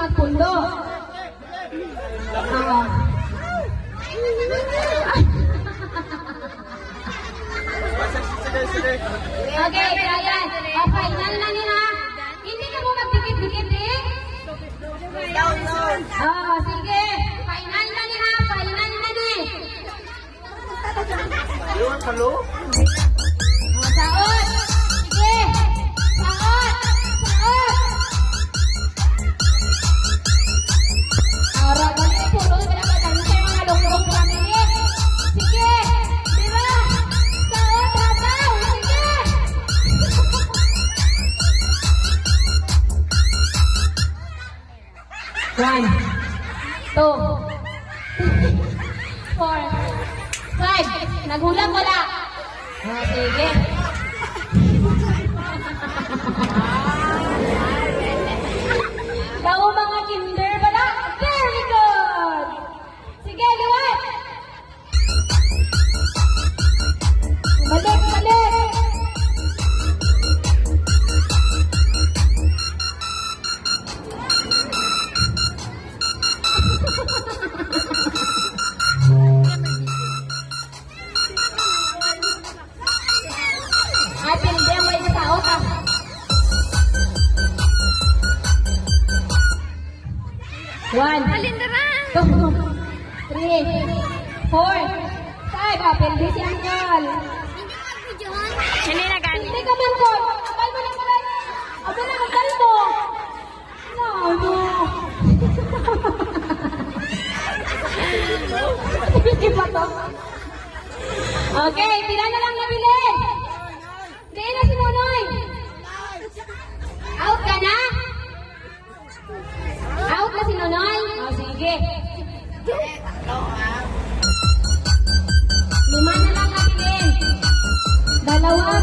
magpundo. Oo. Okay, Brian. O, final na nila. Hindi ka mo magdikit-dikit eh. Oo, sige. Final na nila. Final na ni. Hello? O, saot. Sige. Saot. Saot. Ara, balik po. Wala ba tayo sa mga longkong family? Sige. Diba? Saot, hataw. Sige. One, two, four, five. Nagulang wala. Oh, sige. Daw mga kinder wala. Very good. Sige, liwat. Balik, balik. Ay, pinigyan mo yung tao ka. One, two, three, four, five. Ah, pindi si Uncle. Hindi na gani. Hindi ka man po. Abal mo na pala. Abal na, abal mo. No, no. Hindi pa to. Okay, pila na lang nabili. Hindi na si Nonoy. Out ka na? Out na si Nonoy? O, sige. Lima na lang nabili. Dalawa,